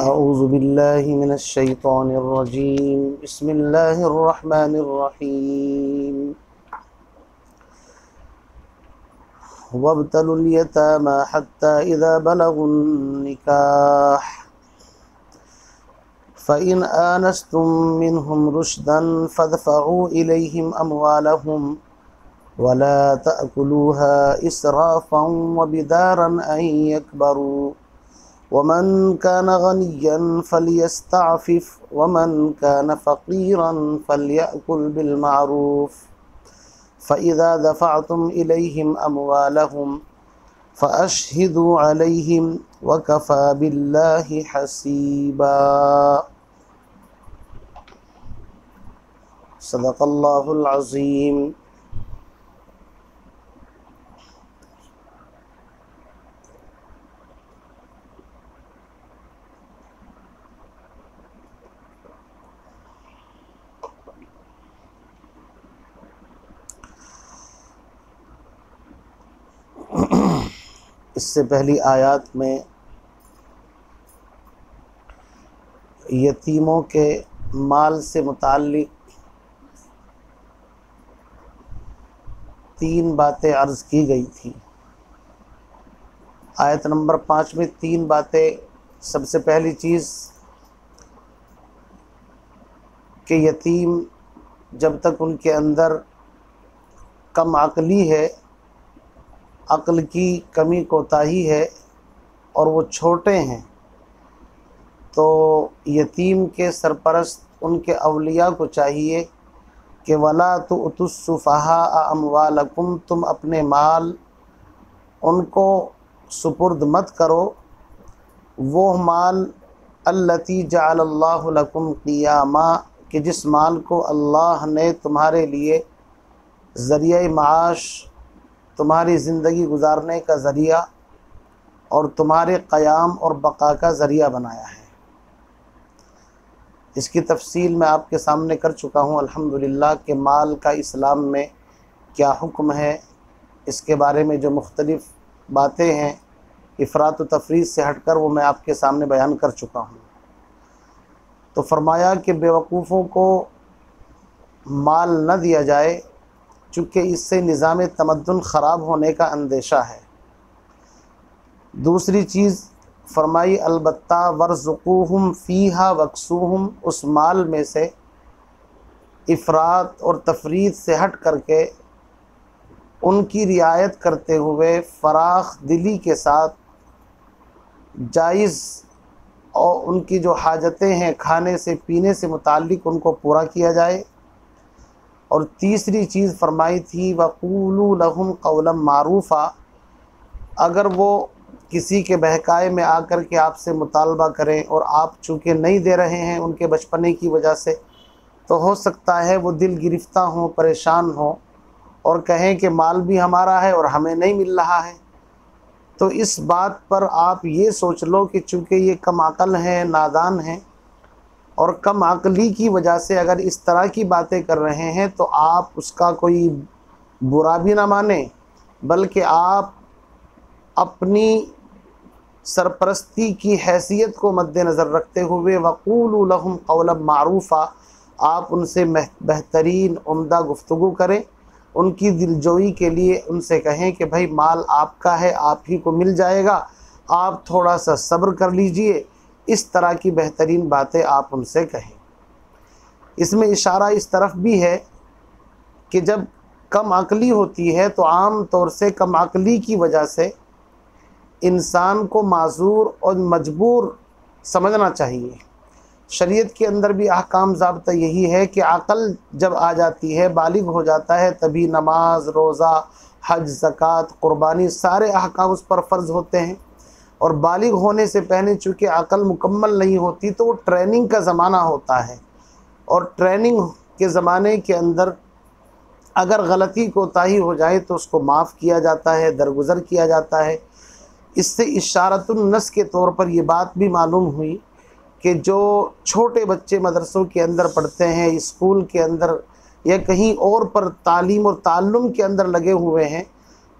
अऊज़ु बिल्लाहि मिनश शैतानिर रजीम बिस्मिल्लाहिर रहमानिर रहीम वब्तलुल यतामा हत्ता इज़ा बलगुन निकाह फ़इन आनस्तुम मिनहुम रुश्दन फ़दफ़उ इलैहिम अमवालहुम वला तअकुलूहा इसराफ़न व बिदारन अन यकबरू वमन कान गनिय्यन फ़लियस्तअफ़िफ़ वमन कान फ़क़ीरन फ़लियअकुल बिलमारूफ़ फ़इज़ा दफ़अतुम इलैहिम अमवालहुम फ़अशहिदू अलैहिम वकफ़ा बिल्लाहि हसीबा। सदक़ल्लाहुल अज़ीम। इससे पहली आयत में यतीमों के माल से मुताल्लिक़ 3 बातें अर्ज़ की गई थी। आयत नंबर 5 में 3 बातें। सबसे पहली चीज़ कि यतीम जब तक उनके अंदर कम अक़ली है, अक़ल की कमी कोताही है और वो छोटे हैं, तो यतीम के सरपरस्त उनके अवलिया को चाहिए कि वला तुअतुस्सुफ़हा अमवालकुम, तुम अपने माल उनको सुपुर्द मत करो, वो माल अल्लती जअलल्लाहु लकुम क़ियामा, कि जिस माल को अल्लाह ने तुम्हारे लिए ज़रिया माश, तुम्हारी ज़िंदगी गुजारने का ज़रिया और तुम्हारे क़याम और बक़ा का ज़रिया बनाया है। इसकी तफसील मैं आपके सामने कर चुका हूँ अल्हम्दुलिल्लाह कि माल का इस्लाम में क्या हुक्म है। इसके बारे में जो मुख्तलिफ़ बातें हैं इफ़रात व तफरीत से हटकर वो मैं आपके सामने बयान कर चुका हूँ। तो फरमाया कि बेवकूफ़ों को माल न दिया जाए, चूँकि इससे निज़ाम तमद्दुन ख़राब होने का अंदेशा है। दूसरी चीज़ फरमाई अलबत्ता वर्ज़ुक़ूहुम फ़ीहा वक्सूहुम, उस माल में से इफ़रात और तफरीत से हट करके उनकी रियायत करते हुए फ़राख दिली के साथ जायज़ और उनकी जो हाजतें हैं खाने से पीने से मुताल्लिक़ उनको पूरा किया जाए। और तीसरी चीज़ फरमाई थी वक़ूलू लहुम क़ौलन मारूफ़ा, अगर वो किसी के बहकाए में आकर के आपसे मुतालबा करें और आप चूँकि नहीं दे रहे हैं उनके बचपने की वजह से, तो हो सकता है वो दिल गिरफ्ता हों, परेशान हों और कहें कि माल भी हमारा है और हमें नहीं मिल रहा है। तो इस बात पर आप ये सोच लो कि चूँकि ये कम अक़ल हैं, नादान हैं और कम अक़ली की वजह से अगर इस तरह की बातें कर रहे हैं तो आप उसका कोई बुरा भी ना माने, बल्कि आप अपनी सरपरस्ती की हैसियत को मद्देनज़र रखते हुए वक़ूलू लहुम क़ौलन मारूफ़ा, आप उनसे बेहतरीन उम्दा गुफ्तगू करें। उनकी दिलजोई के लिए उनसे कहें कि भाई माल आपका है, आप ही को मिल जाएगा, आप थोड़ा सा सब्र कर लीजिए। इस तरह की बेहतरीन बातें आप उनसे कहें। इसमें इशारा इस तरफ भी है कि जब कम अक़ली होती है तो आम तौर से कम अक़ली की वजह से इंसान को माज़ूर और मजबूर समझना चाहिए। शरीयत के अंदर भी अहकाम ज़ाब्ता यही है कि अक़ल जब आ जाती है, बालिग हो जाता है, तभी नमाज, रोज़ा, हज, ज़कात, क़ुरबानी सारे अहकाम उस पर फ़र्ज़ होते हैं। और बालिग होने से पहले चूँकि अक़ल मुकम्मल नहीं होती तो वो ट्रेनिंग का ज़माना होता है, और ट्रेनिंग के ज़माने के अंदर अगर गलती कोताही हो जाए तो उसको माफ़ किया जाता है, दरगुज़र किया जाता है। इससे इशारतुन नस के तौर पर ये बात भी मालूम हुई कि जो छोटे बच्चे मदरसों के अंदर पढ़ते हैं, स्कूल के अंदर या कहीं और पर तालीम और ताल्लुम के अंदर लगे हुए हैं,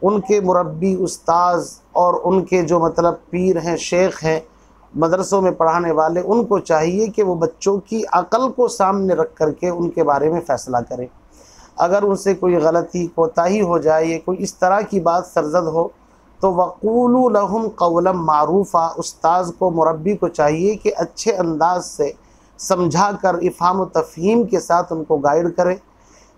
उनके मुरब्बी, उस्ताज़ और उनके जो मतलब पीर हैं, शेख हैं, मदरसों में पढ़ाने वाले, उनको चाहिए कि वो बच्चों की अक़ल को सामने रख करके उनके बारे में फ़ैसला करें। अगर उनसे कोई गलती कोताही हो जाए या कोई इस तरह की बात सरजद हो तो वक़ूलू लहुम क़ौलन मारूफ़ा, उस्ताद को, मुरब्बी को चाहिए कि अच्छे अंदाज से समझा कर इफ़हाम व तफ़हीम के साथ उनको गाइड करे।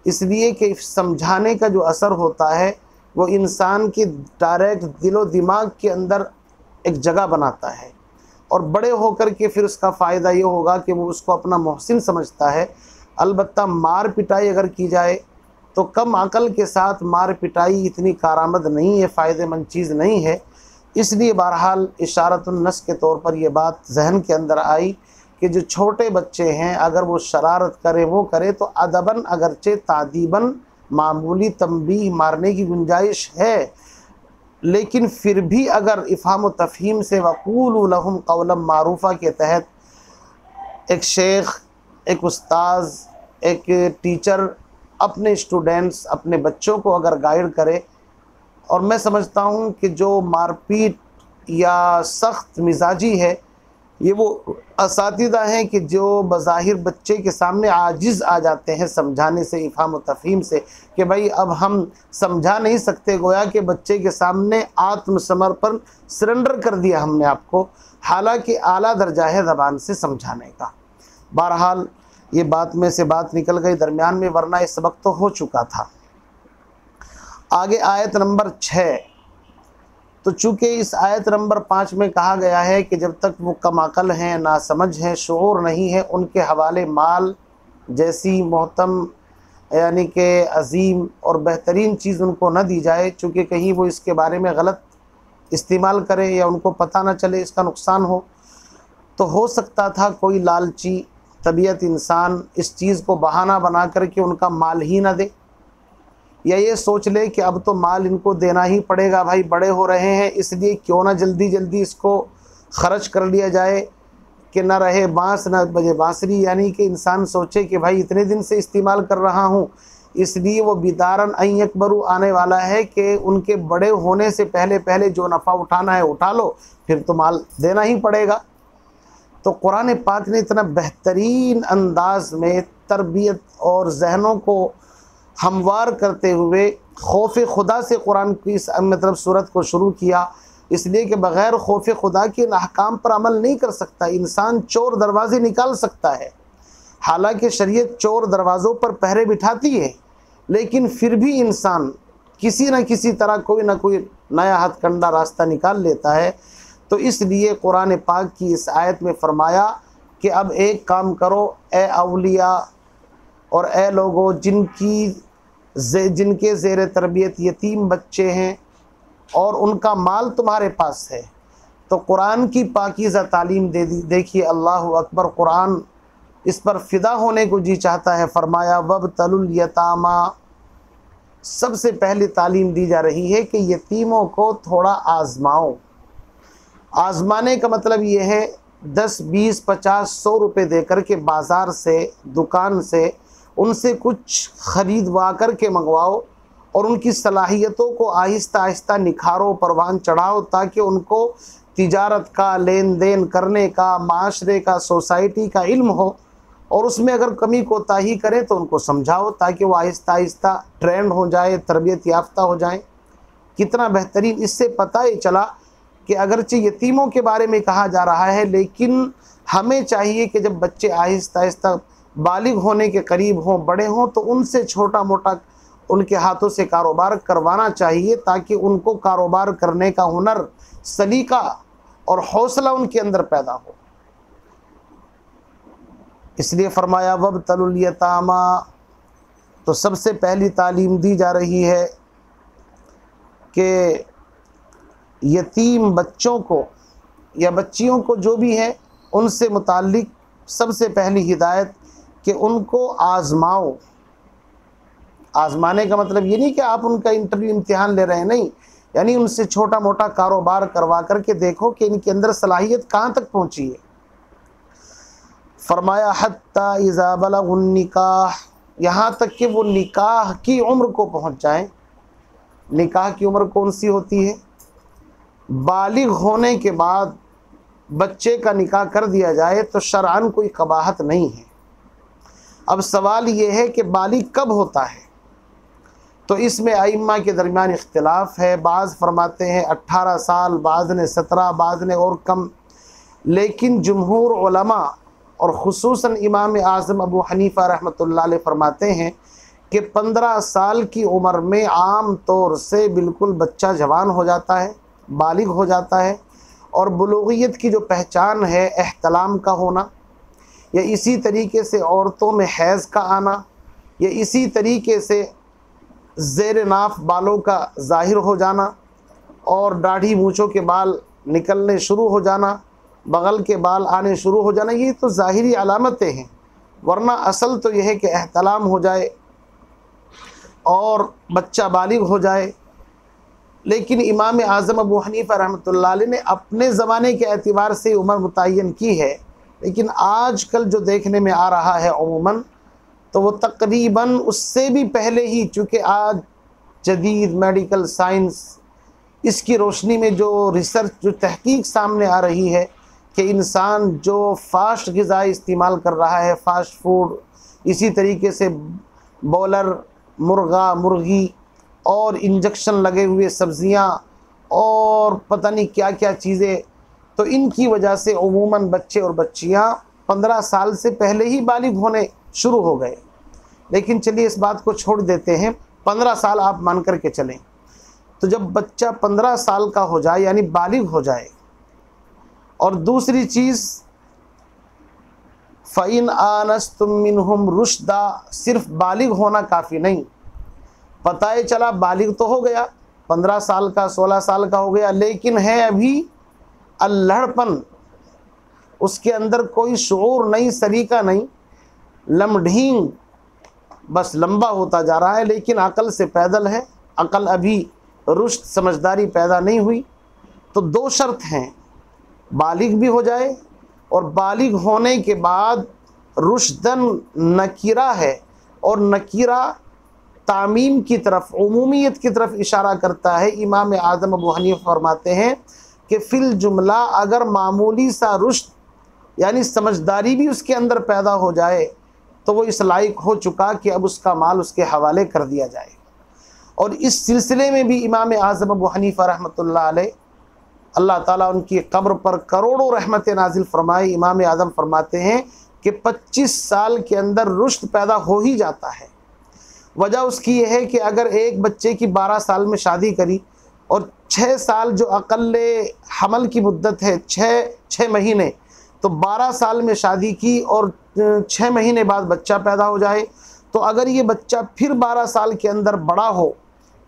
इसलिए कि समझाने का जो असर होता है वो इंसान के डायरेक्ट दिलो दिमाग के अंदर एक जगह बनाता है और बड़े होकर के फिर उसका फ़ायदा ये होगा कि वो उसको अपना मोहसिन समझता है। अलबत्ता मार पिटाई अगर की जाए तो कम अक़ल के साथ मार पिटाई इतनी कारामद नहीं है, फ़ायदेमंद चीज़ नहीं है। इसलिए बहरहाल इशारतुन्नस के तौर पर यह बात जहन के अंदर आई कि जो छोटे बच्चे हैं अगर वो शरारत करें, वो करे तो अदबन अगरचे तादीबन मामूली तंबीह मारने की गुंजाइश है, लेकिन फिर भी अगर इफ़हाम व तफ़हीम से वक़ूलू लहुम क़ौलन मारूफ़ा के तहत एक शेख, एक उस्ताज़, एक टीचर अपने स्टूडेंट्स, अपने बच्चों को अगर गाइड करे, और मैं समझता हूँ कि जो मारपीट या सख्त मिजाजी है ये वो असातिज़ा हैं कि जो बज़ाहिर बच्चे के सामने आजिज़ आ जाते हैं समझाने से, इफ़हाम व तफ़हीम से, कि भाई अब हम समझा नहीं सकते, गोया कि बच्चे के सामने आत्मसमर्पण सरेंडर कर दिया हमने आपको, हालांकि आला दर्जा है ज़बान से समझाने का। बहरहाल ये बात में से बात निकल गई दरमियान में, वरना इस सबक तो हो चुका था। आगे आयत नंबर 6, तो चूँकि इस आयत नंबर 5 में कहा गया है कि जब तक वो कम अक़ल हैं, नासमझ हैं, शऊर नहीं है, उनके हवाले माल जैसी मोहतम यानी कि अजीम और बेहतरीन चीज़ उनको न दी जाए, चूँकि कहीं वो इसके बारे में गलत इस्तेमाल करें या उनको पता न चले, इसका नुकसान हो। तो हो सकता था कोई लालची तबीयत इंसान इस चीज़ को बहाना बना करके उनका माल ही ना दे, या ये सोच ले कि अब तो माल इनको देना ही पड़ेगा, भाई बड़े हो रहे हैं इसलिए क्यों ना जल्दी जल्दी इसको ख़र्च कर लिया जाए कि ना रहे बाँस ना बजे बाँसुरी, यानी कि इंसान सोचे कि भाई इतने दिन से इस्तेमाल कर रहा हूँ, इसलिए वो बिदारन अन यकबरू आने वाला है कि उनके बड़े होने से पहले पहले जो नफ़ा उठाना है उठा लो, फिर तो माल देना ही पड़ेगा। तो कुरान पाक ने इतना बेहतरीन अंदाज में तरबियत और जहनों को हमवार करते हुए खौफ खुदा से कुरान की इस मतलब सूरत को शुरू किया, इसलिए कि बग़ैर खौफ खुदा के अहकाम पर अमल नहीं कर सकता इंसान। चोर दरवाज़े निकाल सकता है, हालांकि शरीयत चोर दरवाज़ों पर पहरे बिठाती है, लेकिन फिर भी इंसान किसी न किसी तरह कोई ना कोई नया हथकंडा रास्ता निकाल लेता है। तो इसलिए कुरान पाक की इस आयत में फ़रमाया कि अब एक काम करो ए अवलिया और ए लोगों जिनके ज़ेर तरबियत यतीम बच्चे हैं और उनका माल तुम्हारे पास है, तो कुरान की पाकीज़ा तालीम दे दी। देखिए अल्लाह अकबर, कुरान इस पर फ़िदा होने को जी चाहता है। फ़रमाया वब्तलुल यतामा, सबसे पहली तालीम दी जा रही है कि यतीमों को थोड़ा आज़माओ। आज़माने का मतलब ये है 10, 20, 50, 100 रुपये दे कर के बाज़ार से, दुकान से उनसे कुछ ख़रीदवा कर के मंगवाओ और उनकी सलाहियतों को आहिस्ता आहिस्ता निखारो, परवान चढ़ाओ, ताकि उनको तिजारत का, लेन देन करने का, माशरे का, सोसाइटी का इल्म हो, और उसमें अगर कमी कोताही करें तो उनको समझाओ ताकि वो आहिस्ता आहिस्ता ट्रेंड हो जाए, तरबियत याफ्ता हो जाए। कितना बेहतरीन! इससे पता ही चला कि अगरचे यतीमों के बारे में कहा जा रहा है, लेकिन हमें चाहिए कि जब बच्चे आहिस्ता आहिस्ता बालिग होने के करीब हों, बड़े हों, तो उनसे छोटा मोटा उनके हाथों से कारोबार करवाना चाहिए, ताकि उनको कारोबार करने का हुनर, सलीका और हौसला उनके अंदर पैदा हो। इसलिए फ़रमाया वब्तलुल यतामा, तो सबसे पहली तालीम दी जा रही है कि यतीम बच्चों को या बच्चियों को जो भी है उनसे मुताल्लिक सबसे पहली हिदायत कि उनको आज़माओ। आज़माने का मतलब ये नहीं कि आप उनका इंटरव्यू इम्तिहान ले रहे हैं, नहीं, यानी उनसे छोटा मोटा कारोबार करवा करके देखो कि इनके अंदर सलाहियत कहाँ तक पहुँची है। फरमाया हत्ता इज़ा बलगुन निकाह, यहाँ तक कि वो निकाह की उम्र को पहुँच जाएं। निकाह की उम्र कौन सी होती है? बालिग होने के बाद बच्चे का निकाह कर दिया जाए तो शरअन कोई कबाहत नहीं है। अब सवाल ये है कि बालिग कब होता है, तो इसमें अइम्मा के दरमियान इख्तिलाफ है। बाज़ फरमाते हैं 18 साल, बाज़ ने 17, बाज़ ने और कम, लेकिन जुमहूर उलमा और ख़ुसूसन इमाम आज़म अबू हनीफ़ा रहमतुल्लाह अलैह फरमाते हैं कि 15 साल की उम्र में आम तौर से बिल्कुल बच्चा जवान हो जाता है, बालिग हो जाता है। और बुलूगियत की जो पहचान है एहतलाम का होना, या इसी तरीके से औरतों में हैज़ का आना, या इसी तरीके से ज़ेर नाफ बालों का ज़ाहिर हो जाना, और दाढ़ी मूँछों के बाल निकलने शुरू हो जाना, बगल के बाल आने शुरू हो जाना, ये तो ज़ाहिरी अलामतें हैं। वरना असल तो यह है कि एहतलाम हो जाए और बच्चा बालिग हो जाए। लेकिन इमाम आज़म अबू हनीफ़ा रहमतुल्लाह अलैह ने अपने ज़माने के एतबार से उम्र मुतय्यन की है, लेकिन आजकल जो देखने में आ रहा है अमूमन, तो वो तकरीबन उससे भी पहले ही, चूँकि आज जदीद मेडिकल साइंस इसकी रोशनी में जो रिसर्च, जो तहकीक सामने आ रही है कि इंसान जो फ़ास्ट ग़िज़ाएँ इस्तेमाल कर रहा है, फ़ास्ट फूड, इसी तरीके से बॉयलर मुर्गा मुर्गी और इंजेक्शन लगे हुए सब्ज़ियाँ और पता नहीं क्या क्या चीज़ें, तो इनकी वजह से उमूमन बच्चे और बच्चियाँ 15 साल से पहले ही बालिग होने शुरू हो गए। लेकिन चलिए इस बात को छोड़ देते हैं, 15 साल आप मान कर के चलें। तो जब बच्चा 15 साल का हो जाए यानी बालिग हो जाए, और दूसरी चीज़ फ़इन आनस्तुम मिनहुम रुश्दा, सिर्फ बालिग होना काफ़ी नहीं। पता है चला बालिग तो हो गया, 15 साल का 16 साल का हो गया, लेकिन है अभी अल्हड़पन, उसके अंदर कोई शऊर नहीं, सलीका नहीं, लमढींग, बस लंबा होता जा रहा है, लेकिन अकल से पैदल है, अकल अभी रुश्द समझदारी पैदा नहीं हुई। तो दो शर्त हैं, बालिग भी हो जाए और बालिग होने के बाद रुश्दन नकीरा है, और नकीरा तामीम की तरफ, उमूमियत की तरफ इशारा करता है। इमाम आज़म अबू हनीफ़ा फरमाते हैं कि फ़िल जुमला अगर मामूली सा रुश्द यानी समझदारी भी उसके अंदर पैदा हो जाए तो वो इस लायक हो चुका कि अब उसका माल उसके हवाले कर दिया जाए। और इस सिलसिले में भी इमाम आज़म अबू हनीफ़ा रहमतुल्लाह अलैह, अल्लाह ताला उनकी कब्र पर करोड़ों रहमत नाजिल फरमाए, इमाम आज़म फरमाते हैं कि 25 साल के अंदर रुश्द पैदा हो ही जाता है। वजह उसकी यह है कि अगर एक बच्चे की 12 साल में शादी करी और 6 साल जो अक़ल्ले हमल की मुद्दत है 6 महीने, तो 12 साल में शादी की और 6 महीने बाद बच्चा पैदा हो जाए, तो अगर ये बच्चा फिर 12 साल के अंदर बड़ा हो,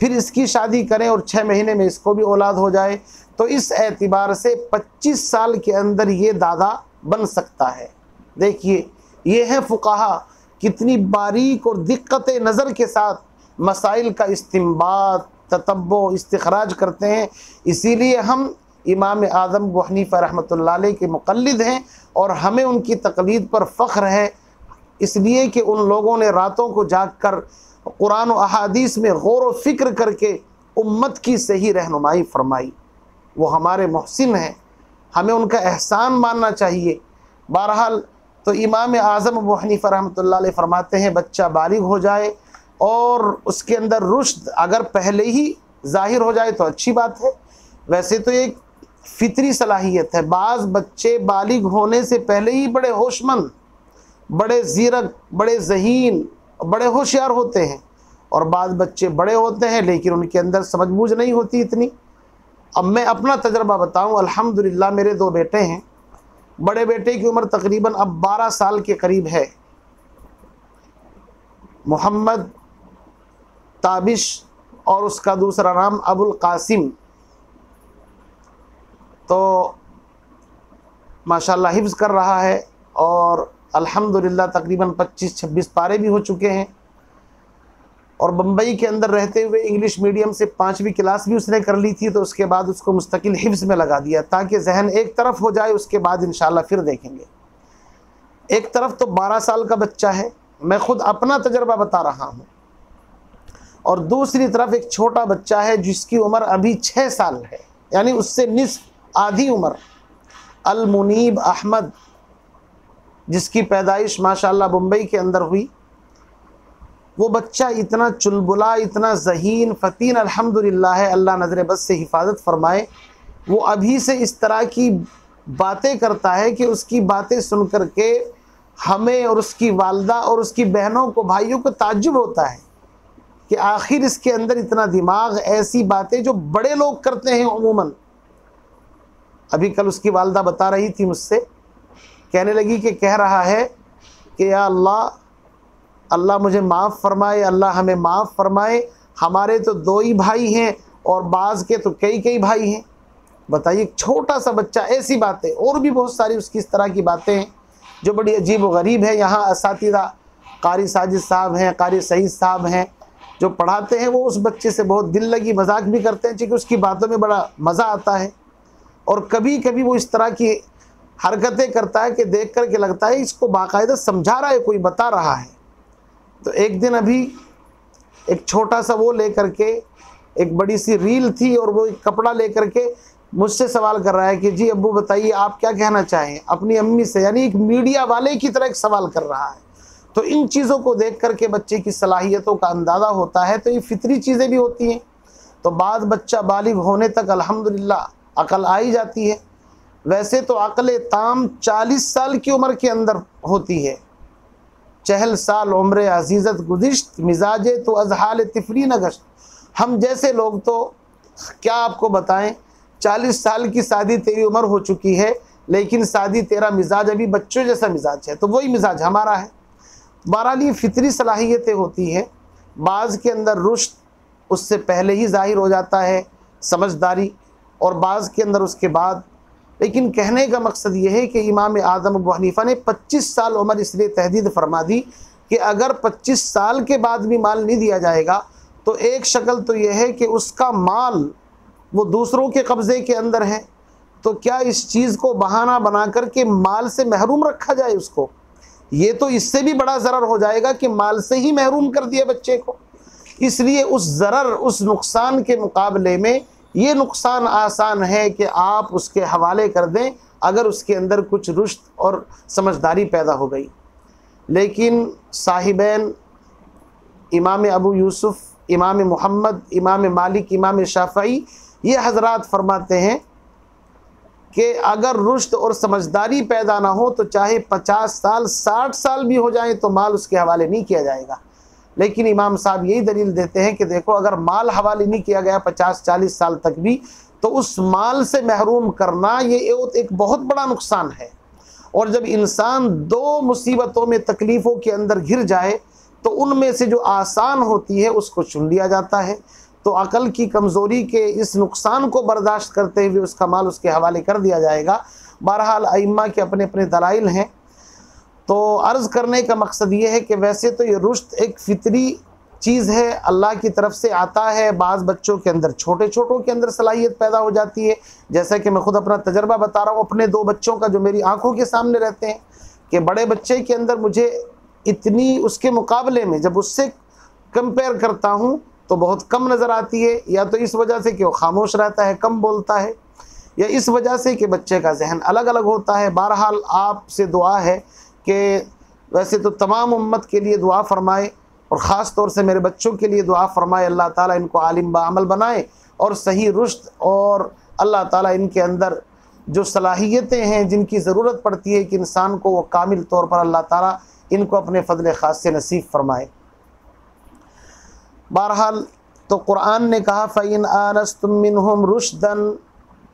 फिर इसकी शादी करें और 6 महीने में इसको भी औलाद हो जाए, तो इस एतबार से 25 साल के अंदर ये दादा बन सकता है। देखिए ये है फुक़हा कितनी बारीक और दिक्कत नज़र के साथ मसाइल का इस्तिंबात, ततब्बो, इस्तिखराज करते हैं। इसीलिए हम इमाम आज़म अबू हनीफ़ा रहमतुल्लाह अलैह के मुक़ल्लिद हैं और हमें उनकी तक़लीद पर फ़ख्र है, इसलिए कि उन लोगों ने रातों को जाग कर कुरान और अहादीस में गौर व फ़िक्र करके उम्मत की सही रहनुमाई फरमाई। वो हमारे मोहसिन हैं, हमें उनका एहसान मानना चाहिए। बहरहाल तो इमाम आज़म अबू हनीफ़ा रहमतुल्लाह अलैह फरमाते हैं बच्चा बालिग हो जाए और उसके अंदर रुश्द अगर पहले ही ज़ाहिर हो जाए तो अच्छी बात है। वैसे तो एक फितरी सलाहियत है, बाज़ बच्चे बालिग होने से पहले ही बड़े होशमंद, बड़े ज़ीरक, बड़े ज़हीन, बड़े होशियार होते हैं, और बाज़ बच्चे बड़े होते हैं लेकिन उनके अंदर समझबूझ नहीं होती इतनी। अब मैं अपना तजर्बा बताऊं, अल्हम्दुलिल्लाह मेरे 2 बेटे हैं। बड़े बेटे की उम्र तकरीबन अब 12 साल के करीब है, मोहम्मद ताबिश, और उसका दूसरा नाम अबुल कासिम। तो माशाल्लाह हिफ्ज़ कर रहा है और अल्हम्दुलिल्लाह तकरीबन 25-26 पारे भी हो चुके हैं। और बम्बई के अंदर रहते हुए इंग्लिश मीडियम से 5वीं क्लास भी उसने कर ली थी, तो उसके बाद उसको मुस्तकिल हिफ्ज़ में लगा दिया ताकि जहन एक तरफ हो जाए, उसके बाद इंशाल्लाह फिर देखेंगे। एक तरफ तो 12 साल का बच्चा है, मैं ख़ुद अपना तजर्बा बता रहा हूँ, और दूसरी तरफ एक छोटा बच्चा है जिसकी उम्र अभी 6 साल है, यानी उससे निस्फ, आधी उम्र। अल मुनीब अहमद, जिसकी पैदाइश माशाअल्लाह मुंबई के अंदर हुई, वो बच्चा इतना चुलबुला, इतना ज़हीन फ़तीन अल्हम्दुलिल्लाह है, अल्लाह नज़र बद से हिफाजत फरमाए। वो अभी से इस तरह की बातें करता है कि उसकी बातें सुन कर के हमें और उसकी वालदा और उसकी बहनों को, भाइयों को ताज्जुब होता है कि आखिर इसके अंदर इतना दिमाग, ऐसी बातें जो बड़े लोग करते हैं उमूमन। अभी कल उसकी वालदा बता रही थी मुझसे, कहने लगी कि कह रहा है कि या अल्लाह, अल्लाह मुझे माफ़ फरमाए, अल्लाह हमें माफ़ फरमाए, हमारे तो 2 ही भाई हैं और बाज़ के तो कई कई भाई हैं। बताइए, छोटा सा बच्चा ऐसी बातें, और भी बहुत सारी उसकी इस तरह की बातें हैं जो बड़ी अजीब व गरीब है। यहाँ असातिज़ा कारी साजिद साहब हैं, कारी सईद साहब हैं जो पढ़ाते हैं, वो उस बच्चे से बहुत दिल लगी मजाक भी करते हैं, क्योंकि उसकी बातों में बड़ा मज़ा आता है। और कभी कभी वो इस तरह की हरकतें करता है कि देख कर के लगता है इसको बाकायदा समझा रहा है, कोई बता रहा है। तो एक दिन अभी एक छोटा सा वो लेकर के, एक बड़ी सी रील थी और वो एक कपड़ा लेकर के मुझसे सवाल कर रहा है कि जी अब्बू बताइए आप क्या कहना चाहें अपनी अम्मी से, यानी एक मीडिया वाले की तरह एक सवाल कर रहा है। तो इन चीज़ों को देख कर के बच्चे की सलाहियतों का अंदाज़ा होता है। तो ये फितरी चीज़ें भी होती हैं। तो बाद बच्चा बालिग होने तक अल्हम्दुलिल्लाह अकल आ ही जाती है। वैसे तो अकल ताम 40 साल की उम्र के अंदर होती है। 40 साल उम्र अजीज़त गुज़िश्त, मिजाजे तो अजहाल तिफरी नगश्त। हम जैसे लोग तो क्या आपको बताएं, 40 साल की शादी तेरी उम्र हो चुकी है, लेकिन शादी तेरा मिजाज अभी बच्चों जैसा मिजाज है, तो वही मिजाज हमारा है। बहरहाल ये फितरी सलाहियतें होती हैं। बाज़ के अंदर रुश्द उससे पहले ही ज़ाहिर हो जाता है, समझदारी, और बाज़ के अंदर उसके बाद। लेकिन कहने का मकसद ये है कि इमाम आज़म अबू हनीफ़ा ने 25 साल उम्र इसलिए तहदीद फरमा दी कि अगर 25 साल के बाद भी माल नहीं दिया जाएगा तो एक शक्ल तो यह है कि उसका माल वो दूसरों के कब्ज़े के अंदर है। तो क्या इस चीज़ को बहाना बना कर के माल से महरूम रखा जाए उसको? ये तो इससे भी बड़ा ज़रर हो जाएगा कि माल से ही महरूम कर दिया बच्चे को। इसलिए उस ज़रर, उस नुकसान के मुकाबले में ये नुकसान आसान है कि आप उसके हवाले कर दें अगर उसके अंदर कुछ रुश्द और समझदारी पैदा हो गई। लेकिन साहिबैन इमाम अबू यूसुफ़, इमाम मुहम्मद, इमाम मालिक, इमाम शाफ़ई, ये हज़रात फरमाते हैं कि अगर रुश्द और समझदारी पैदा ना हो तो चाहे 50 साल 60 साल भी हो जाए तो माल उसके हवाले नहीं किया जाएगा। लेकिन इमाम साहब यही दलील देते हैं कि देखो, अगर माल हवाले नहीं किया गया 50-40 साल तक भी, तो उस माल से महरूम करना ये एक बहुत बड़ा नुकसान है। और जब इंसान 2 मुसीबतों में, तकलीफ़ों के अंदर घिर जाए तो उनमें से जो आसान होती है उसको चुन लिया जाता है। तो अकल की कमज़ोरी के इस नुकसान को बर्दाश्त करते हुए उसका माल उसके हवाले कर दिया जाएगा। बहरहाल अइम्मा के अपने अपने दलाइल हैं। तो अर्ज़ करने का मकसद ये है कि वैसे तो ये रुश्द एक फ़ितरी चीज़ है, अल्लाह की तरफ से आता है। बाज़ बच्चों के अंदर, छोटे छोटों के अंदर सलाहियत पैदा हो जाती है। जैसा कि मैं ख़ुद अपना तजर्बा बता रहा हूँ अपने 2 बच्चों का जो मेरी आंखों के सामने रहते हैं, कि बड़े बच्चे के अंदर मुझे इतनी, उसके मुकाबले में जब उससे कंपेयर करता हूँ तो बहुत कम नज़र आती है। या तो इस वजह से कि वो खामोश रहता है, कम बोलता है, या इस वजह से कि बच्चे का जहन अलग अलग होता है। बहरहाल आपसे दुआ है कि वैसे तो तमाम उम्मत के लिए दुआ फरमाए और ख़ास तौर से मेरे बच्चों के लिए दुआ फरमाए। अल्लाह ताला इनको आलिम बाअमल बनाए और सही रुश्द, और अल्लाह ताला इनके अंदर जो सलाहियतें हैं जिनकी ज़रूरत पड़ती है कि इंसान को वो कामिल तौर पर अल्लाह ताला इनको अपने फ़ज़ल ख़ास से नसीब फरमाए। बहरहाल तो कुरान ने कहा फ़इन आनस्तुम मिनहुम रुश्दन,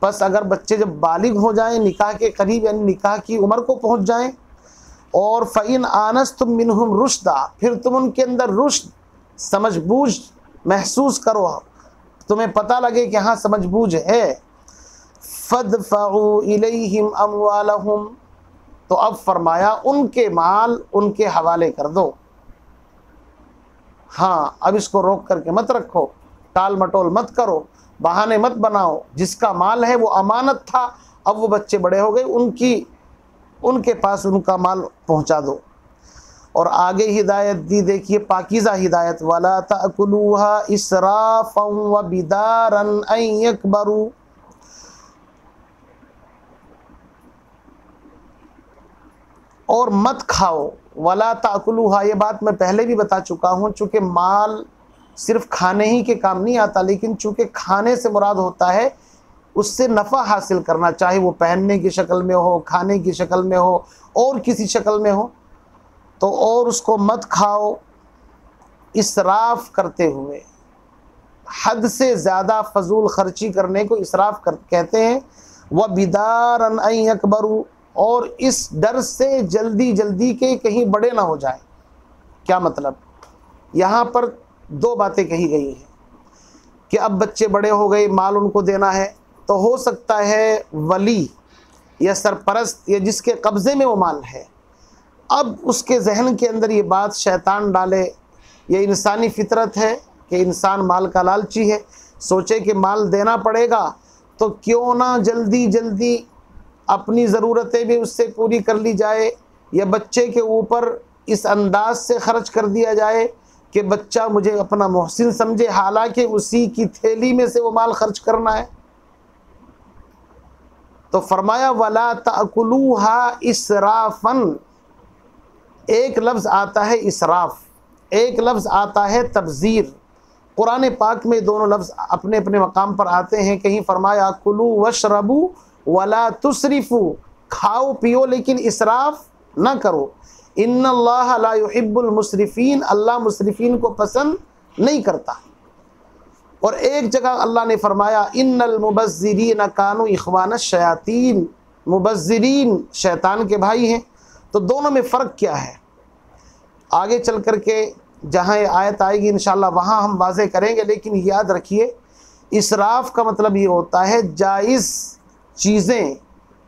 बस अगर बच्चे जब बालिग हो जाएं, निकाह के करीब यानी निकाह की उम्र को पहुँच जाएं, और फ़इन आनस्तुम मिनहुम रुश्दा, फिर तुम उनके अंदर रुश्द, समझबूझ महसूस करो, तुम्हें पता लगे कि हाँ समझबूझ है, फ़दफ़उ इलैहिम अमवालहुम, तो अब फरमाया उनके माल उनके हवाले कर दो। हाँ, अब इसको रोक करके मत रखो, टाल मटोल मत करो, बहाने मत बनाओ। जिसका माल है वो अमानत था, अब वो बच्चे बड़े हो गए, उनके पास उनका माल पहुंचा दो। और आगे हिदायत दी, देखिए पाकीज़ा हिदायत, वला ताकुलूहा इसराफन व बिदारन अन यकबरू, और मत खाओ। वला ताकुलूहा, ये बात मैं पहले भी बता चुका हूँ, चूँकि माल सिर्फ खाने ही के काम नहीं आता, लेकिन चूँकि खाने से मुराद होता है उससे नफ़ा हासिल करना, चाहे वो पहनने की शक्ल में हो, खाने की शक्ल में हो, और किसी शक्ल में हो, तो और उसको मत खाओ इसराफ करते हुए। हद से ज़्यादा फजूल खर्ची करने को इसराफ कहते हैं। व बिदारन अन यकबरू, और इस डर से जल्दी जल्दी के कहीं बड़े ना हो जाए। क्या मतलब? यहाँ पर दो बातें कही गई हैं कि अब बच्चे बड़े हो गए, माल उनको देना है, तो हो सकता है वली या सरपरस्त या जिसके कब्ज़े में वो माल है, अब उसके जहन के अंदर ये बात शैतान डाले, ये इंसानी फितरत है कि इंसान माल का लालची है, सोचे कि माल देना पड़ेगा तो क्यों ना जल्दी जल्दी अपनी ज़रूरतें भी उससे पूरी कर ली जाए, या बच्चे के ऊपर इस अंदाज से ख़र्च कर दिया जाए कि बच्चा मुझे अपना मोहसिन समझे, हालांकि उसी की थैली में से वो माल खर्च करना है। तो फरमाया वला ताकुलूहा इसराफन, एक लफ्ज़ आता है इसराफ, एक लफ्ज़ आता है तबज़ीर। कुरान पाक में दोनों लफ्ज़ अपने अपने मकाम पर आते हैं। कहीं फरमाया कुलू वशरबू वला तुसरिफू, खाओ पियो लेकिन इसराफ ना करो। इन्नल्लाह ला युहिब्बुल मुसरिफीन, अल्लाह मुसरिफीन को पसंद नहीं करता। और एक जगह अल्लाह ने फरमाया इन्नल मुबज़्ज़िरीन कानू इख्वान शयातीन, मुबज़्ज़िरीन शैतान के भाई हैं। तो दोनों में फ़र्क क्या है, आगे चल कर के जहाँ ये आयत आएगी इंशाअल्लाह वहाँ हम वाज़े करेंगे। लेकिन याद रखिए, इसराफ़ का मतलब ये होता है जायज़ चीज़ें,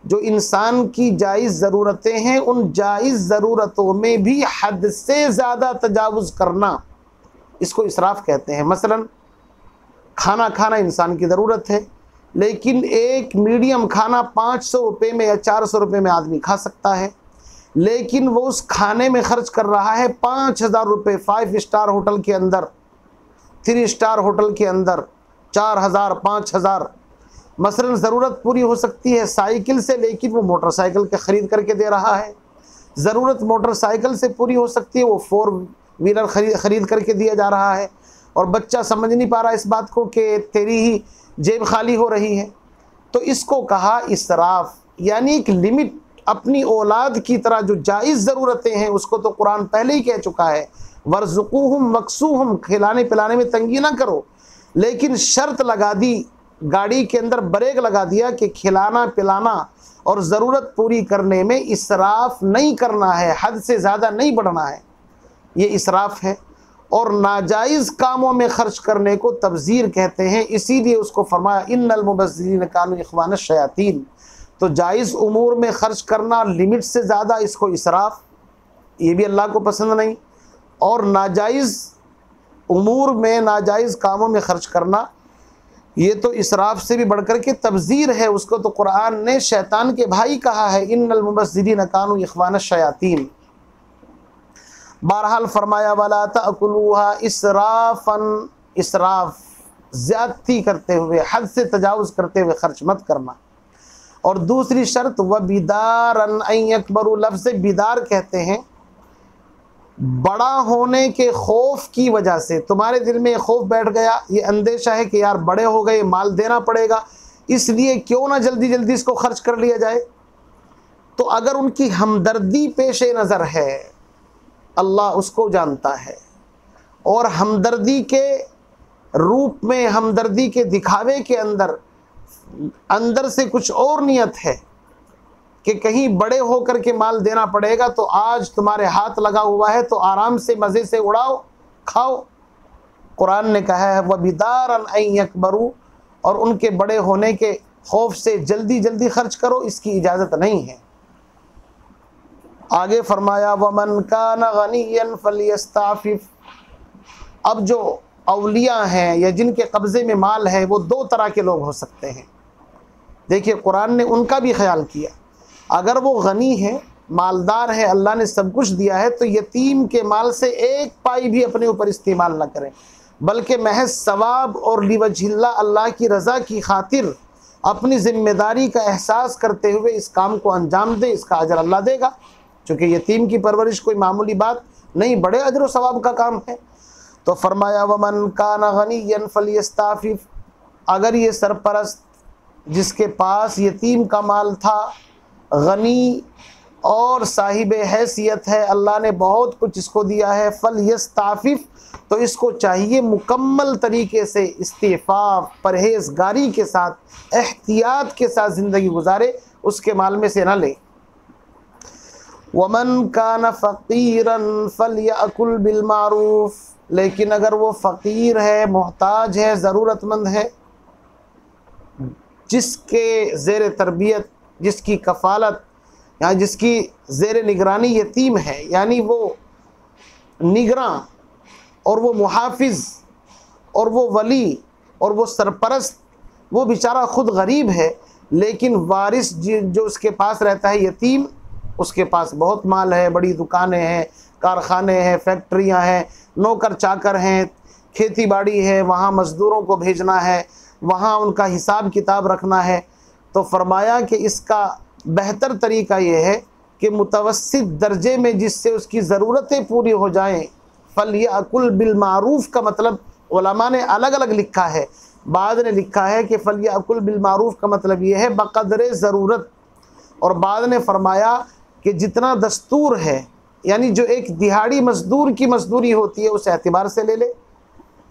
जो इंसान की जायज़ ज़रूरतें हैं, उन जायज़ ज़रूरतों में भी हद से ज़्यादा तजावुज़ करना, इसको इसराफ़ कहते हैं। मसलन खाना खाना इंसान की ज़रूरत है, लेकिन एक मीडियम खाना 500 रुपये में या 400 रुपये में आदमी खा सकता है, लेकिन वो उस खाने में खर्च कर रहा है 5000 रुपये 5 स्टार होटल के अंदर, 3 स्टार होटल के अंदर 4000 5000। मसलन ज़रूरत पूरी हो सकती है साइकिल से, लेकिन वो मोटरसाइकिल के ख़रीद करके दे रहा है। ज़रूरत मोटरसाइकिल से पूरी हो सकती है, वो 4 व्हीलर ख़रीद करके दिया जा रहा है। और बच्चा समझ नहीं पा रहा इस बात को कि तेरी ही जेब खाली हो रही है। तो इसको कहा इसराफ़, यानी एक लिमिट। अपनी औलाद की तरह जो जायज़ ज़रूरतें हैं उसको तो कुरान पहले ही कह चुका है, वर्ज़ुक़ूहुम वक्सूहुम, खिलाने पिलाने में तंगी ना करो, लेकिन शर्त लगा दी, गाड़ी के अंदर ब्रेक लगा दिया कि खिलाना पिलाना और ज़रूरत पूरी करने में इसराफ़ नहीं करना है, हद से ज़्यादा नहीं बढ़ना है, ये इसराफ़ है। और नाजायज़ कामों में खर्च करने को तबज़ीर कहते हैं। इसीलिए उसको फरमाया इन्नल मुबज़्ज़िरीन कानू इख्वान शयातीन। तो जायज़ उमूर में ख़र्च करना लिमिट से ज़्यादा, इसको इसराफ़, ये भी अल्लाह को पसंद नहीं। और नाजायज़ उमूर में नाजायज़ कामों में ख़र्च करना, ये तो इसराफ़ से भी बढ़कर के तबज़ीर है। उसको तो कुरान ने शैतान के भाई कहा है, इन्नल मुबज़्ज़िरीन कानू इख्वान शयातीन। बहरहाल फरमाया वला ताकुलूहा इसराफ़न, इसराफ़ ज़्यादती करते हुए, हद से तजावुज़ करते हुए खर्च मत करना। और दूसरी शर्त व बिदारन अन यकबरू, लफ्ज़ बिदार कहते हैं बड़ा होने के खौफ की वजह से तुम्हारे दिल में खौफ बैठ गया, ये अंदेशा है कि यार बड़े हो गए, माल देना पड़ेगा, इसलिए क्यों ना जल्दी जल्दी इसको खर्च कर लिया जाए। तो अगर उनकी हमदर्दी पेश नज़र है, अल्लाह उसको जानता है, और हमदर्दी के रूप में, हमदर्दी के दिखावे के अंदर से कुछ और नियत है कि कहीं बड़े होकर के माल देना पड़ेगा, तो आज तुम्हारे हाथ लगा हुआ है तो आराम से मज़े से उड़ाओ, खाओ। कुरान ने कहा है वह बिदारन अन यकबरू, और उनके बड़े होने के खौफ से जल्दी जल्दी खर्च करो, इसकी इजाज़त नहीं है। आगे फरमाया वमन कान गनियन फलियस्ताफिफ। अब जो औलिया हैं या जिनके कब्ज़े में माल है, वो 2 तरह के लोग हो सकते हैं। देखिए कुरान ने उनका भी ख्याल किया। अगर वो गनी है, मालदार है, अल्लाह ने सब कुछ दिया है, तो यतीम के माल से 1 पाई भी अपने ऊपर इस्तेमाल ना करें, बल्कि महज सवाब और लिवजहिल्लाह, अल्लाह की रज़ा की खातिर अपनी ज़िम्मेदारी का एहसास करते हुए इस काम को अंजाम दे, इसका अजर अल्लाह देगा। चूँकि यतीम की परवरिश कोई मामूली बात नहीं, बड़े अजर व सवाब का काम है। तो फरमाया वमन कान गनियन फलियस्ताफिफ, अगर ये सरपरस्त जिसके पास यतीम का माल था, गनी और साहिब हैसियत है, अल्लाह ने बहुत कुछ इसको दिया है, फल यस्ताफिफ, तो इसको चाहिए मुकम्मल तरीके से इस्तीफाफ, परहेज़गारी के साथ, एहतियात के साथ ज़िंदगी गुजारे, उसके माल में से ना ले। वमन कान फ़कीरन फलयअकुल बिलमारूफ़, लेकिन अगर वो फ़कीर है, मोहताज है, ज़रूरतमंद है, जिसके ज़ेर तरबियत, जिसकी कफ़ालत या जिसकी ज़ेर निगरानी यतीम है, यानी वो निगरान और वो मुहाफिज़ और वो वली और वो सरपरस्त, वो बेचारा ख़ुद गरीब है, लेकिन वारिस जो उसके पास रहता है यतीम, उसके पास बहुत माल है, बड़ी दुकानें हैं, कारखाने हैं, फैक्ट्रियां हैं, नौकर चाकर हैं, खेती बाड़ी है, वहाँ मज़दूरों को भेजना है, वहाँ उनका हिसाब किताब रखना है। तो फरमाया कि इसका बेहतर तरीका ये है कि मुतवस्सित दर्जे में जिससे उसकी ज़रूरतें पूरी हो जाएं, फलयअकुल बिलमारूफ़ का मतलब उलमा ने अलग अलग लिखा है। बाद ने लिखा है कि फलयअकुल बिलमारूफ़ का मतलब ये है बक़द्रे ज़रूरत, और बाद ने फरमाया कि जितना दस्तूर है, यानी जो एक दिहाड़ी मज़दूर की मज़दूरी होती है उस एतबार से ले ले।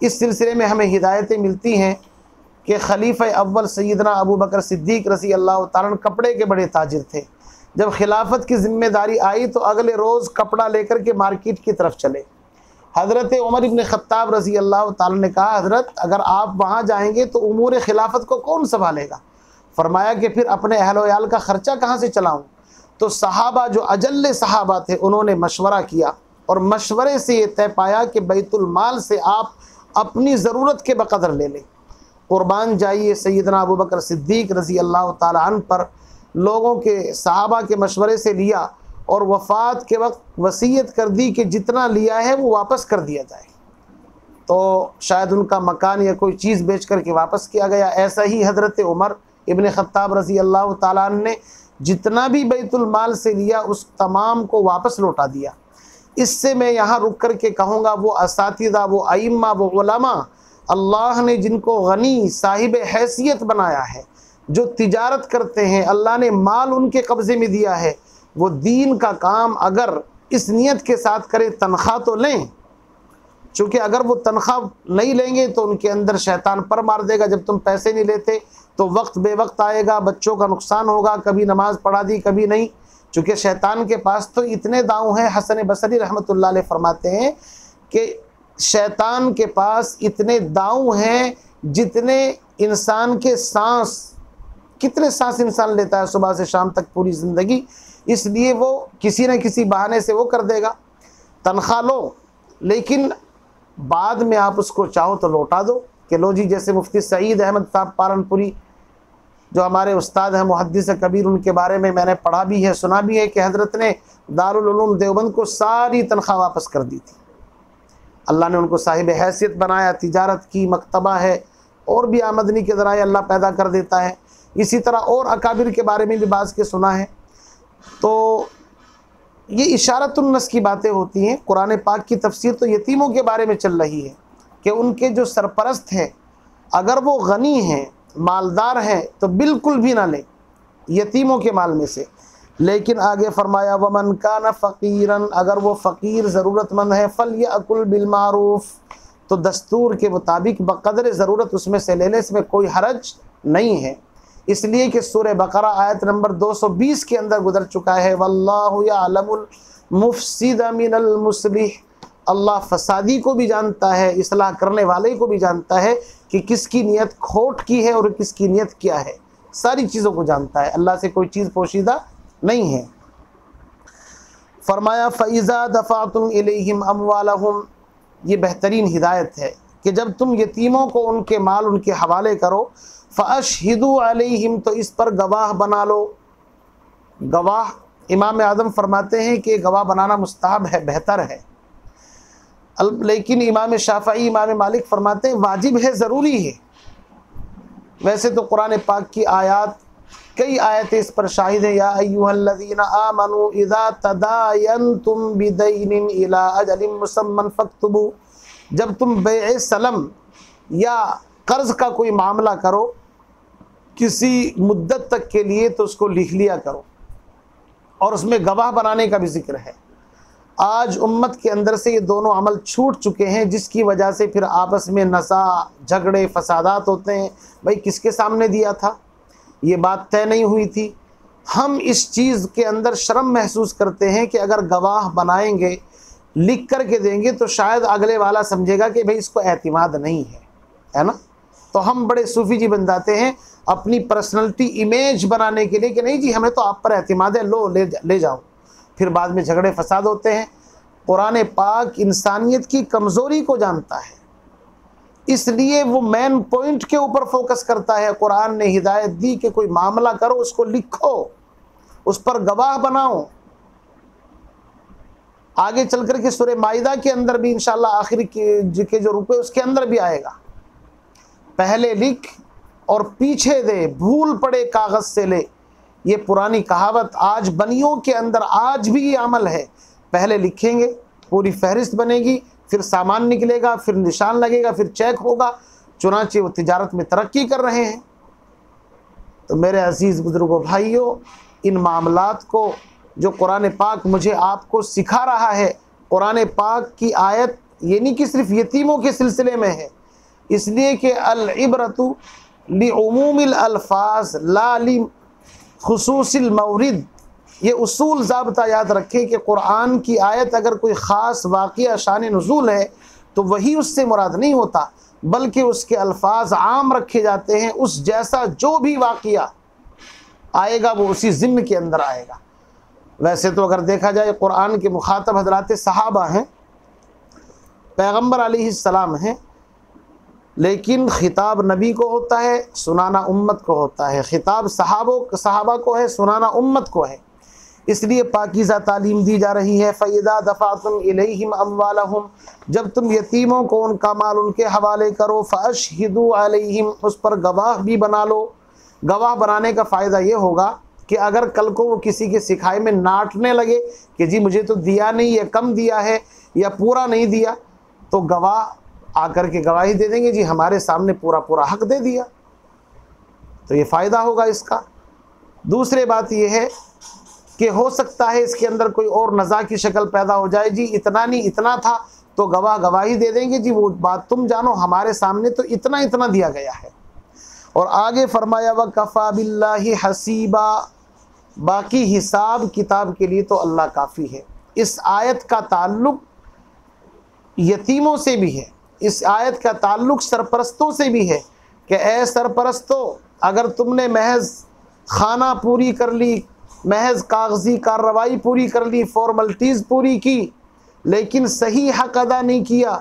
इस सिलसिले में हमें हिदायतें मिलती हैं कि खलीफ़ा अव्वल सैयदना अबू बकर सिद्दीक़ रज़ी अल्लाह तआला अन्हु कपड़े के बड़े ताजिर थे। जब खिलाफत की ज़िम्मेदारी आई तो अगले रोज़ कपड़ा लेकर के मार्केट की तरफ चले। हज़रत उमर इब्न ख़त्ताब रज़ी अल्लाह तआला ने कहा, हज़रत अगर आप वहाँ जाएंगे तो उमूर खिलाफत को कौन संभालेगा? फरमाया कि फिर अपने अहल व याल का ख़र्चा कहाँ से चलाऊँ? तो सहाबा जो अजल्ले सहाबा थे उन्होंने मशवरा किया और मशवरे से ये तय पाया कि बैतुल माल से आप अपनी ज़रूरत के बक़दर ले लें। कुर्बान जाइए सैयदना अबू बकर सिद्दीक़ रज़ी अल्लाह तआला अन्हु पर लोगों के सहाबा के मशवरे से लिया और वफ़ात के वक्त वसीयत कर दी कि जितना लिया है वो वापस कर दिया जाए। तो शायद उनका मकान या कोई चीज़ बेच कर के वापस किया गया। ऐसा ही हज़रत उमर इब्न ख़त्ताब रज़ी अल्लाह तआला अन्हु ने जितना भी बैतुल माल से लिया उस तमाम को वापस लौटा दिया। इससे मैं यहाँ रुक कर के कहूँगा, वो असातिज़ा, वो अइम्मा, वो उलमा, अल्लाह ने जिनको गनी साहिब हैसियत बनाया है, जो तिजारत करते हैं, अल्लाह ने माल उनके कब्ज़े में दिया है, वो दीन का काम अगर इस नियत के साथ करें तनख्वाह तो लें, चूँकि अगर वो तनख्वाह नहीं लेंगे तो उनके अंदर शैतान पर मार देगा। जब तुम पैसे नहीं लेते तो वक्त बेवक्त आएगा, बच्चों का नुकसान होगा, कभी नमाज पढ़ा दी कभी नहीं, चूँकि शैतान के पास तो इतने दांव हैं। हसन बसरी रहमतुल्लाह अलैह फरमाते हैं कि शैतान के पास इतने दांव हैं जितने इंसान के सांस, कितने सांस इंसान लेता है सुबह से शाम तक पूरी ज़िंदगी, इसलिए वो किसी न किसी बहाने से वो कर देगा। तनख्वाह लो, लेकिन बाद में आप उसको चाहो तो लौटा दो कि लो जी, जैसे मुफ्ती सईद अहमद साहब पालनपुरी जो हमारे उस्ताद हैं मुहद्दिस कबीर, उनके बारे में मैंने पढ़ा भी है, सुना भी है कि हज़रत ने दारुल उलूम देवबंद को सारी तनख्वाह वापस कर दी थी। अल्लाह ने उनको साहिब हैसियत बनाया, तिजारत की, मकतबा है, और भी आमदनी के ज़राए अल्लाह पैदा कर देता है। इसी तरह और अकाबिर के बारे में भी बाज़ के सुना है। तो ये इशारतुन्नस की बातें होती हैं। कुरान पाक की तफसीर तो यतीमों के बारे में चल रही है कि उनके जो सरपरस्त हैं अगर वो गनी हैं, मालदार हैं, तो बिल्कुल भी ना लें यतीमों के माल में से। लेकिन आगे फरमाया वमन कान फ़कीरन, अगर वो फ़कीर ज़रूरतमंद है, फलयअकुल बिलमारूफ़, तो दस्तूर के मुताबिक बक़द्र ज़रूरत उसमें से ले ले, इसमें कोई हरज नहीं है। इसलिए कि सूरह बकरा आयत नंबर 220 के अंदर गुजर चुका है, वल्लाहु यअलमुल मुफ़सिद मिनल मुस्लिह, अल्लाह फसादी को भी जानता है, इस्लाह करने वाले को भी जानता है कि किसकी नीयत खोट की है और किसकी नीयत क्या है, सारी चीज़ों को जानता है। अल्लाह से कोई चीज़ पोशीदा नहीं है। फरमाया फ़इज़ा दफ़अतुम इलैहिम अमवालहुम, ये बेहतरीन हिदायत है कि जब तुम यतीमों को उनके माल उनके हवाले करो, फ़अशहिदू अलैहिम, तो इस पर गवाह बना लो। गवाह इमाम आज़म फरमाते हैं कि गवाह बनाना मुस्तहब है, बेहतर है, लेकिन इमाम शाफ़ई, इमाम मालिक फरमाते हैं वाजिब है, ज़रूरी है। वैसे तो कुरान पाक की आयत कई आयतें इस पर शाहिद है। या अय्युहल्लज़ीना आमनू इज़ा तदायनतुम बिदैनिन इला अजलिन मुसम्मन फक्तुबू, जब तुम बेअ सलम या कर्ज का कोई मामला करो किसी मुद्दत तक के लिए तो उसको लिख लिया करो, और उसमें गवाह बनाने का भी जिक्र है। आज उम्मत के अंदर से ये दोनों अमल छूट चुके हैं, जिसकी वजह से फिर आपस में नज़ा, झगड़े, फसादात होते हैं। भाई किसके सामने दिया था, ये बात तय नहीं हुई थी। हम इस चीज़ के अंदर शर्म महसूस करते हैं कि अगर गवाह बनाएंगे, लिख कर के देंगे, तो शायद अगले वाला समझेगा कि भाई इसको एतमाद नहीं है ना। तो हम बड़े सूफी जी बन जाते हैं अपनी पर्सनैलिटी इमेज बनाने के लिए कि नहीं जी हमें तो आप पर एतमाद है, लो ले जाओ। फिर बाद में झगड़े फसाद होते हैं। कुरान पाक इंसानियत की कमज़ोरी को जानता है, इसलिए वो मेन पॉइंट के ऊपर फोकस करता है। कुरान ने हिदायत दी कि कोई मामला करो, उसको लिखो, उस पर गवाह बनाओ। आगे चल कर के सूरह माइदा के अंदर भी इंशाअल्लाह आखिर के जो रुके उसके अंदर भी आएगा, पहले लिख और पीछे दे, भूल पड़े कागज़ से ले। ये पुरानी कहावत आज बनियों के अंदर आज भी ये अमल है। पहले लिखेंगे, पूरी फहरिस्त बनेगी, फिर सामान निकलेगा, फिर निशान लगेगा, फिर चेक होगा। चुनांचे वो तिजारत में तरक्की कर रहे हैं। तो मेरे अजीज़ बुजुर्गों भाइयों, इन मामलात को जो कुरान पाक मुझे आपको सिखा रहा है, कुरान पाक की आयत ये नहीं कि सिर्फ यतीमों के सिलसिले में है, इसलिए कि अल इबरतु लिउमूमिल अल्फाज ला लि खुसूसिल मौरिद। ये उसूल ज़ाब्ता याद रखें कि कुरान की आयत अगर कोई ख़ास वाक़या शान नुज़ूल है तो वही उससे मुराद नहीं होता, बल्कि उसके अल्फाज आम रखे जाते हैं। उस जैसा जो भी वाक़या आएगा वो उसी ज़िम्न के अंदर आएगा। वैसे तो अगर देखा जाए कुरान के मुखातब हज़रात सहाबा हैं, पैगम्बर अलैहिस्सलाम हैं, लेकिन खिताब नबी को होता है, सुनाना उम्मत को होता है। खिताब सहाबा को है, सुनाना उम्मत को है। इसलिए पाकीज़ा तालीम दी जा रही है। फ़इज़ा दफ़अतुम इलैहिम अम्वालहुम, जब तुम यतीमों को उनका माल उनके हवाले करो, फ़अशहिदू अलैहिम, उस पर गवाह भी बना लो। गवाह बनाने का फ़ायदा ये होगा कि अगर कल को वो किसी के सिखाए में नाटने लगे कि जी मुझे तो दिया नहीं, या कम दिया है, या पूरा नहीं दिया, तो गवाह आकर के गवाही दे देंगे जी हमारे सामने पूरा पूरा हक दे दिया। तो ये फ़ायदा होगा इसका। दूसरी बात ये है कि हो सकता है इसके अंदर कोई और नज़ा की शक्ल पैदा हो जाए, जी इतना नहीं इतना था, तो गवाह गवाही दे देंगे जी वो बात तुम जानो, हमारे सामने तो इतना इतना दिया गया है। और आगे फरमाया व कफ़ा बिल्लाहि हसीबा, बाकी हिसाब किताब के लिए तो अल्लाह काफ़ी है। इस आयत का ताल्लुक़ यतीमों से भी है, इस आयत का ताल्लुक़ सरपरस्तों से भी है कि ए सरपरस्तों, अगर तुमने महज खाना पूरी कर ली, महज कागज़ी कार्रवाई पूरी कर ली, फॉर्मलिटीज़ पूरी की, लेकिन सही हक़ अदा नहीं किया,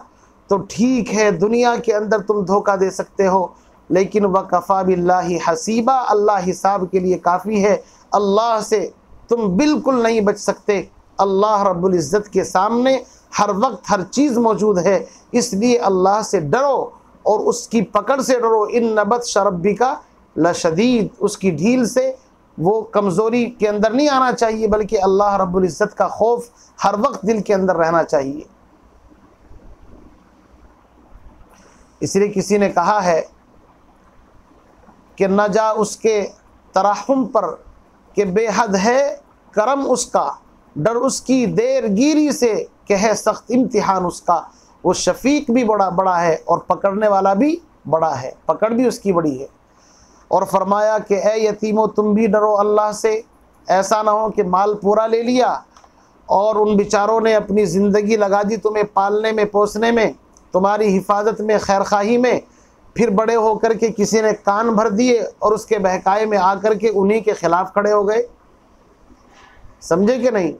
तो ठीक है दुनिया के अंदर तुम धोखा दे सकते हो, लेकिन वकफ़ा बिल्लाहि हसीबा, अल्लाह हिसाब के लिए काफ़ी है। अल्लाह से तुम बिल्कुल नहीं बच सकते। अल्लाह रब्बुल इज़्ज़त के सामने हर वक्त हर चीज़ मौजूद है, इसलिए अल्लाह से डरो और उसकी पकड़ से डरो। इन नबत शरब्बिका लशदीद, उसकी ढील से वो कमज़ोरी के अंदर नहीं आना चाहिए, बल्कि अल्लाह रब्बुल इज़्ज़त का खौफ हर वक्त दिल के अंदर रहना चाहिए। इसलिए किसी ने कहा है कि न जा उसके तरहम पर कि बेहद है करम उसका, डर उसकी देरगिरी से कि है सख्त इम्तिहान उसका। वो शफीक भी बड़ा है और पकड़ने वाला भी बड़ा है, पकड़ भी उसकी बड़ी है। और फरमाया कि ए यतीमों तुम भी डरो अल्लाह से, ऐसा ना हो कि माल पूरा ले लिया और उन बेचारों ने अपनी ज़िंदगी लगा दी तुम्हें पालने में, पोसने में, तुम्हारी हिफाजत में, खैरखाही में, फिर बड़े होकर के किसी ने कान भर दिए और उसके बहकाए में आकर के उन्हीं के ख़िलाफ़ खड़े हो गए। समझे कि नहीं?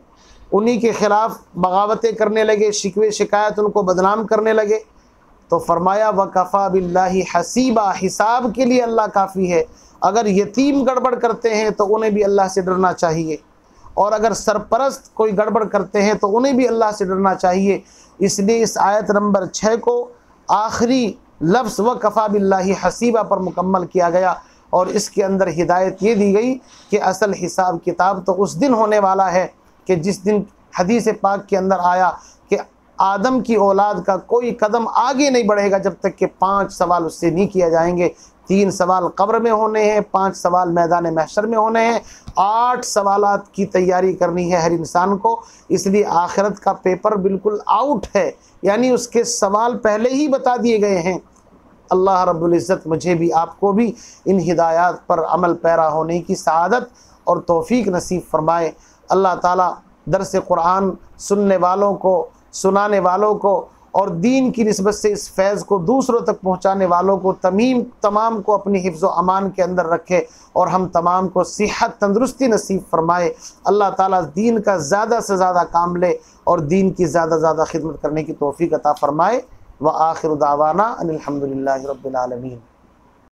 उन्हीं के ख़िलाफ़ बगावतें करने लगे, शिकवे शिकायत उनको बदनाम करने लगे। तो फरमाया वकफ़ा बिल्लाहि हसीबा, हिसाब के लिए अल्लाह काफ़ी है। अगर यतीम गड़बड़ करते हैं तो उन्हें भी अल्लाह से डरना चाहिए, और अगर सरपरस्त कोई गड़बड़ करते हैं तो उन्हें भी अल्लाह से डरना चाहिए। इसलिए इस आयत नंबर 6 को आखिरी लफ्ज़ वकफ़ा बिल्लाहि हसीबा पर मुकम्मल किया गया। और इसके अंदर हिदायत ये दी गई कि असल हिसाब किताब तो उस दिन होने वाला है कि जिस दिन हदीस पाक के अंदर आया कि आदम की औलाद का कोई कदम आगे नहीं बढ़ेगा जब तक कि 5 सवाल उससे नहीं किए जाएंगे। 3 सवाल कब्र में होने हैं, 5 सवाल मैदान महशर में होने हैं, 8 सवालात की तैयारी करनी है हर इंसान को। इसलिए आखिरत का पेपर बिल्कुल आउट है, यानी उसके सवाल पहले ही बता दिए गए हैं। अल्लाह रब्बुल इज़्ज़त मुझे भी आपको भी इन हिदायत पर अमल पैरा होने की सआदत और तौफीक नसीब फरमाए। अल्लाह ताला दर्स कुरान सुनने वालों को, सुनाने वालों को और दीन की निस्बत से इस फैज़ को दूसरों तक पहुँचाने वालों को तमाम को अपनी हिफ्ज़ व अमान के अंदर रखे और हम तमाम को सेहत तंदुरुस्ती नसीब फरमाए। अल्लाह ताला दीन का ज़्यादा से ज़्यादा काम ले और दीन की ज़्यादा से ज़्यादा खिदमत करने की तौफीक अता फरमाए। व आखिर दावाना अनिल हम्दुलिल्लाहि रब्बिल आलमीन।